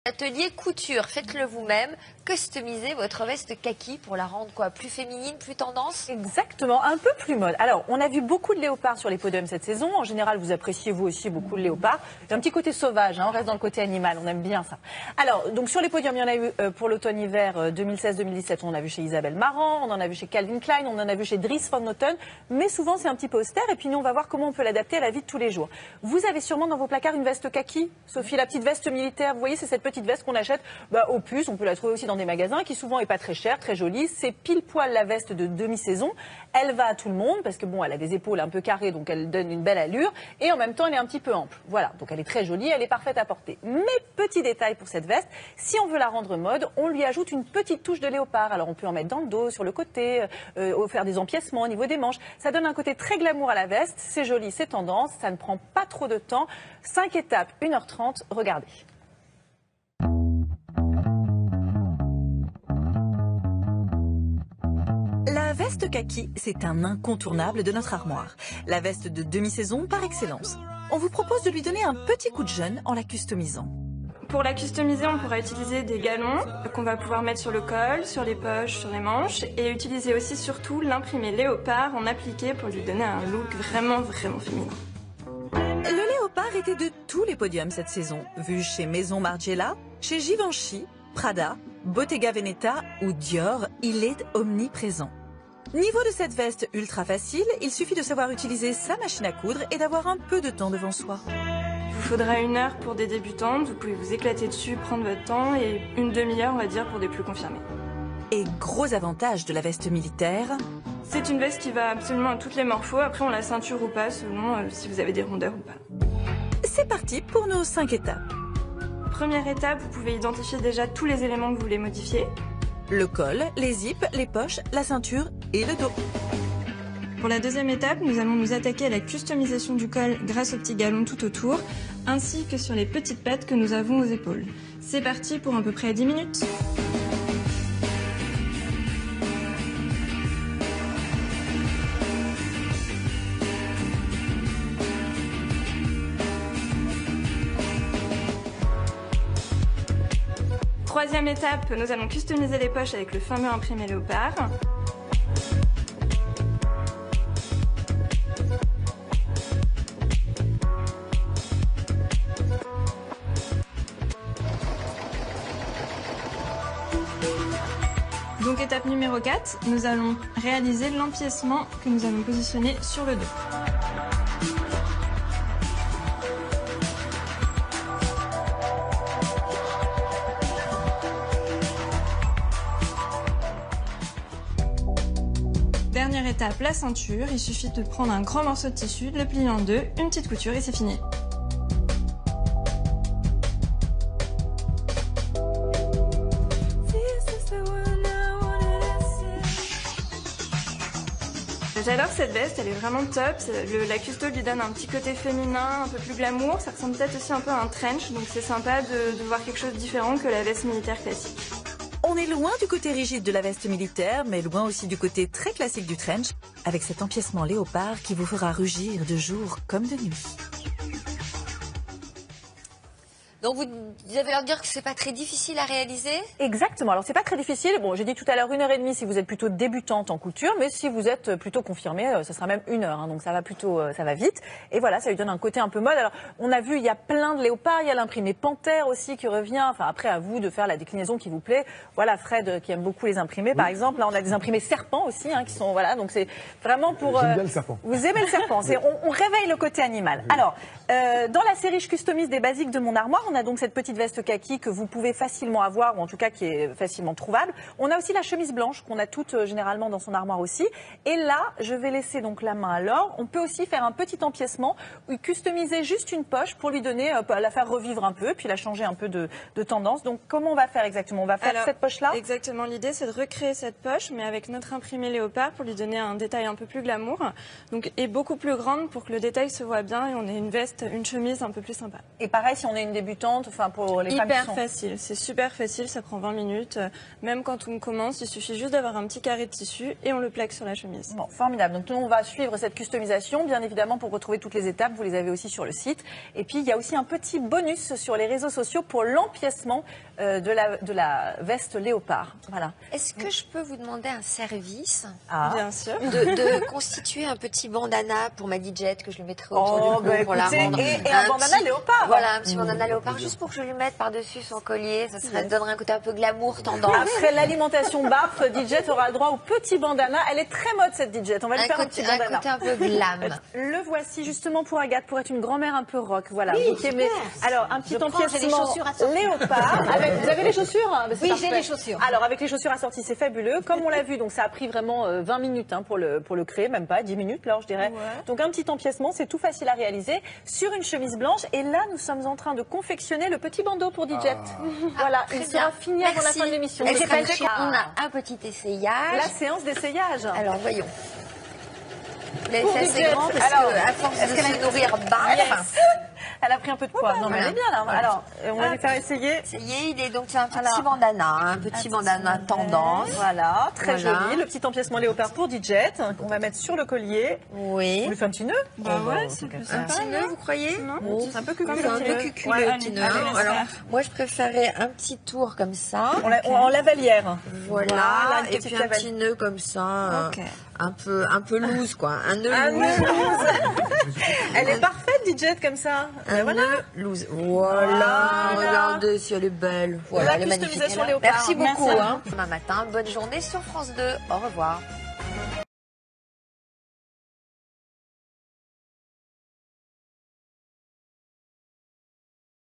Atelier couture, faites-le vous-même, customisez votre veste kaki pour la rendre quoi, plus féminine, plus tendance? Exactement, un peu plus mode. Alors, on a vu beaucoup de léopards sur les podiums cette saison. En général, vous appréciez vous aussi beaucoup le léopard. Il y a un petit côté sauvage, hein, on reste dans le côté animal, on aime bien ça. Alors, donc sur les podiums, il y en a eu pour l'automne-hiver 2016-2017, on en a vu chez Isabelle Marant, on en a vu chez Calvin Klein, on en a vu chez Dries Van Noten, mais souvent c'est un petit peu austère et puis nous on va voir comment on peut l'adapter à la vie de tous les jours. Vous avez sûrement dans vos placards une veste kaki, Sophie, la petite veste militaire, vous voyez, c'est cette petite veste qu'on achète au puce, on peut la trouver aussi dans des magasins qui souvent est pas très chère, très jolie, c'est pile poil la veste de demi-saison, elle va à tout le monde parce que bon, elle a des épaules un peu carrées donc elle donne une belle allure et en même temps elle est un petit peu ample, voilà, donc elle est très jolie, elle est parfaite à porter. Mais petit détail pour cette veste, si on veut la rendre mode, on lui ajoute une petite touche de léopard, alors on peut en mettre dans le dos, sur le côté, faire des empiècements au niveau des manches, ça donne un côté très glamour à la veste, c'est joli, c'est tendance, ça ne prend pas trop de temps, 5 étapes, 1h30, regardez. La veste kaki, c'est un incontournable de notre armoire. La veste de demi-saison par excellence. On vous propose de lui donner un petit coup de jeune en la customisant. Pour la customiser, on pourra utiliser des galons qu'on va pouvoir mettre sur le col, sur les poches, sur les manches et utiliser aussi surtout l'imprimé léopard en appliqué pour lui donner un look vraiment féminin. Le léopard était de tous les podiums cette saison, vu chez Maison Margiela, chez Givenchy, Prada, Bottega Veneta ou Dior, il est omniprésent. Niveau de cette veste ultra facile, il suffit de savoir utiliser sa machine à coudre et d'avoir un peu de temps devant soi. Il vous faudra 1 heure pour des débutantes, vous pouvez vous éclater dessus, prendre votre temps et une demi-heure on va dire pour des plus confirmés. Et gros avantage de la veste militaire. C'est une veste qui va absolument à toutes les morphos, après on la ceinture ou pas selon si vous avez des rondeurs ou pas. C'est parti pour nos 5 étapes. Première étape, vous pouvez identifier déjà tous les éléments que vous voulez modifier. Le col, les zips, les poches, la ceinture et le dos. Pour la deuxième étape, nous allons nous attaquer à la customisation du col grâce aux petits galons tout autour, ainsi que sur les petites pattes que nous avons aux épaules. C'est parti pour à peu près 10 minutes. Troisième étape, nous allons customiser les poches avec le fameux imprimé léopard. Donc étape numéro 4, nous allons réaliser l'empiècement que nous allons positionner sur le dos. Dernière étape, la ceinture. Il suffit de prendre un grand morceau de tissu, de le plier en deux, une petite couture et c'est fini. J'adore cette veste, elle est vraiment top. La custo lui donne un petit côté féminin, un peu plus glamour. Ça ressemble peut-être aussi un peu à un trench, donc c'est sympa de voir quelque chose de différent que la veste militaire classique. On est loin du côté rigide de la veste militaire, mais loin aussi du côté très classique du trench, avec cet empiècement léopard qui vous fera rugir de jour comme de nuit. Donc vous avez l'air de dire que c'est pas très difficile à réaliser? Exactement, alors c'est pas très difficile, bon j'ai dit tout à l'heure 1h30 si vous êtes plutôt débutante en couture, mais si vous êtes plutôt confirmée, ça sera même 1 heure, hein, donc ça va plutôt, ça va vite. Et voilà, ça lui donne un côté un peu mode. Alors on a vu, il y a plein de léopards, il y a l'imprimé panthère aussi qui revient, enfin après à vous de faire la déclinaison qui vous plaît. Voilà, Fred qui aime beaucoup les imprimés par exemple, là on a des imprimés serpents aussi, hein, qui sont, voilà, donc c'est vraiment pour... J'aime bien le serpent. Vous aimez le serpent, on réveille le côté animal. Alors, dans la série Je customise des basiques de mon armoire, on a donc cette petite veste kaki que vous pouvez facilement avoir, ou en tout cas qui est facilement trouvable. On a aussi la chemise blanche qu'on a toutes généralement dans son armoire aussi. Et là, je vais laisser donc la main à Laure. On peut aussi faire un petit empiècement ou customiser juste une poche pour lui donner, la faire revivre un peu, puis la changer un peu de tendance. Donc comment on va faire exactement? On va faire cette poche-là? Exactement, l'idée c'est de recréer cette poche, mais avec notre imprimé léopard pour lui donner un détail un peu plus glamour. Donc, et beaucoup plus grande pour que le détail se voit bien et on ait une veste, une chemise un peu plus sympa. Et pareil, si on est une débutante, dégoûtante, enfin pour les femmes qui Hyper sont... facile, c'est super facile, ça prend 20 minutes. Même quand on commence, il suffit juste d'avoir un petit carré de tissu et on le plaque sur la chemise. Bon, formidable. Donc nous, on va suivre cette customisation. Bien évidemment, pour retrouver toutes les étapes, vous les avez aussi sur le site. Et puis, il y a aussi un petit bonus sur les réseaux sociaux pour l'empiècement de la veste léopard. Voilà. Est-ce que je peux vous demander un service Bien sûr. de constituer un petit bandana pour ma DJ que je lui mettrai autour du cou pour la rendre et un bandana léopard. Voilà, un petit bandana léopard juste pour que je lui mette par-dessus son collier. Ça donnerait un côté un peu glamour, tendance. Après l'alimentation barf, DJ aura le droit au petit bandana. Elle est très mode cette DJ. On va lui faire un petit bandana. Un côté un peu glam. Le voici justement pour Agathe, pour être une grand-mère un peu rock. Voilà. Oui, vous aimez. Alors un petit empiècement léopard. Vous avez les chaussures? Oui, j'ai les chaussures. Alors avec les chaussures assorties, c'est fabuleux. Comme on l'a vu, donc ça a pris vraiment 20 minutes pour le créer, même pas 10 minutes là, je dirais. Ouais. Donc un petit empiècement, c'est tout facile à réaliser sur une chemise blanche. Et là, nous sommes en train de confectionner le petit bandeau pour DJ. Voilà, il sera fini avant la fin de l'émission. On a un petit essayage. La séance d'essayage. Alors voyons. Mais c'est assez grand parce qu'à force de se nourrir barf. Elle a pris un peu de poids. Non, mais elle est bien là. Alors, on va lui faire essayer. Il est donc c'est un petit bandana, un petit bandana tendance. Voilà, très joli. Le petit empiècement léopard pour DJ. On va mettre sur le collier. Oui. On lui fait un petit nœud. Bah ouais, c'est plus un petit nœud, vous croyez? Non. C'est un peu cuculeux. C'est un peu cuculeux, le petit nœud. Alors, moi, je préférais un petit tour comme ça. En lavalière. Voilà. Et puis un petit nœud comme ça. Un peu loose, quoi. Un nœud loose. Elle est parfaite, DJ, comme ça. Un nœud loose. Voilà. Regardez si elle est belle. Voilà, elle est magnifique. Léopard. Merci beaucoup. Demain matin, bonne journée sur France 2. Au revoir.